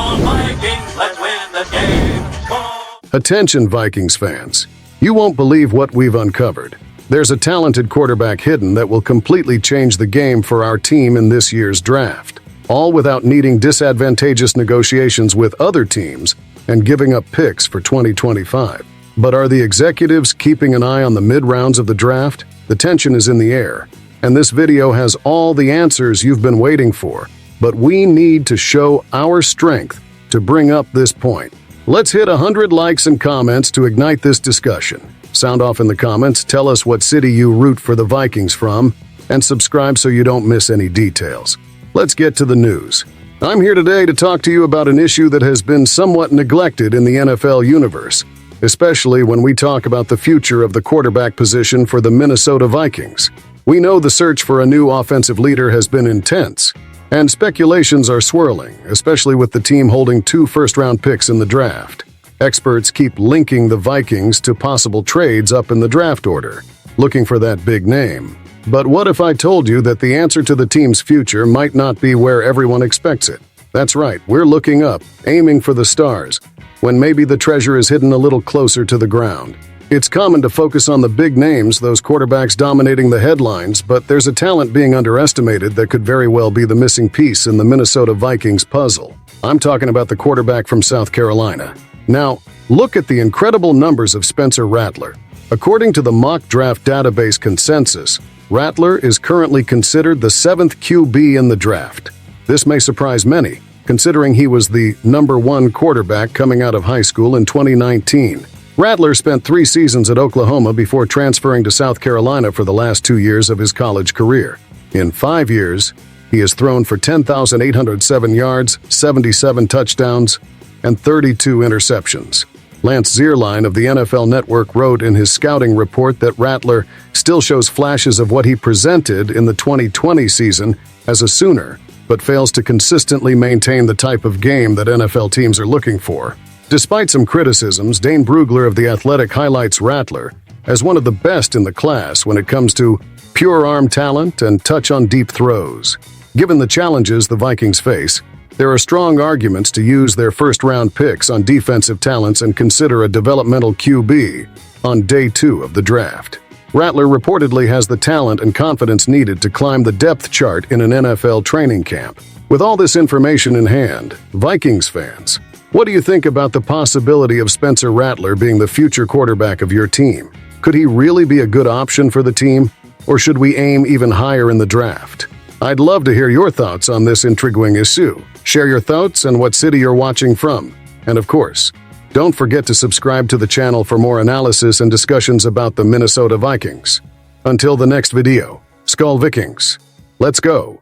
on, Vikings, let's win the game. Skol. Attention, Vikings fans. You won't believe what we've uncovered. There's a talented quarterback hidden that will completely change the game for our team in this year's draft, all without needing disadvantageous negotiations with other teams and giving up picks for 2025. But are the executives keeping an eye on the mid-rounds of the draft? The tension is in the air, and this video has all the answers you've been waiting for. But we need to show our strength to bring up this point. Let's hit 100 likes and comments to ignite this discussion. Sound off in the comments, tell us what city you root for the Vikings from, and subscribe so you don't miss any details. Let's get to the news. I'm here today to talk to you about an issue that has been somewhat neglected in the NFL universe, especially when we talk about the future of the quarterback position for the Minnesota Vikings. We know the search for a new offensive leader has been intense, and speculations are swirling, especially with the team holding 2 first-round picks in the draft. Experts keep linking the Vikings to possible trades up in the draft order, looking for that big name. But what if I told you that the answer to the team's future might not be where everyone expects it? That's right, we're looking up, aiming for the stars, when maybe the treasure is hidden a little closer to the ground. It's common to focus on the big names, those quarterbacks dominating the headlines, but there's a talent being underestimated that could very well be the missing piece in the Minnesota Vikings puzzle. I'm talking about the quarterback from South Carolina. Now, look at the incredible numbers of Spencer Rattler. According to the mock draft database consensus, Rattler is currently considered the 7th QB in the draft. This may surprise many, considering he was the #1 quarterback coming out of high school in 2019. Rattler spent 3 seasons at Oklahoma before transferring to South Carolina for the last 2 years of his college career. In 5 years, he has thrown for 10,807 yards, 77 touchdowns, and 32 interceptions. Lance Zierlein of the NFL Network wrote in his scouting report that Rattler still shows flashes of what he presented in the 2020 season as a Sooner, but fails to consistently maintain the type of game that NFL teams are looking for. Despite some criticisms, Dane Brugler of The Athletic highlights Rattler as one of the best in the class when it comes to pure arm talent and touch on deep throws. Given the challenges the Vikings face, there are strong arguments to use their first-round picks on defensive talents and consider a developmental QB on day 2 of the draft. Rattler reportedly has the talent and confidence needed to climb the depth chart in an NFL training camp. With all this information in hand, Vikings fans, what do you think about the possibility of Spencer Rattler being the future quarterback of your team? Could he really be a good option for the team, or should we aim even higher in the draft? I'd love to hear your thoughts on this intriguing issue. Share your thoughts and what city you're watching from. And of course, don't forget to subscribe to the channel for more analysis and discussions about the Minnesota Vikings. Until the next video, SKOL Vikings, let's go!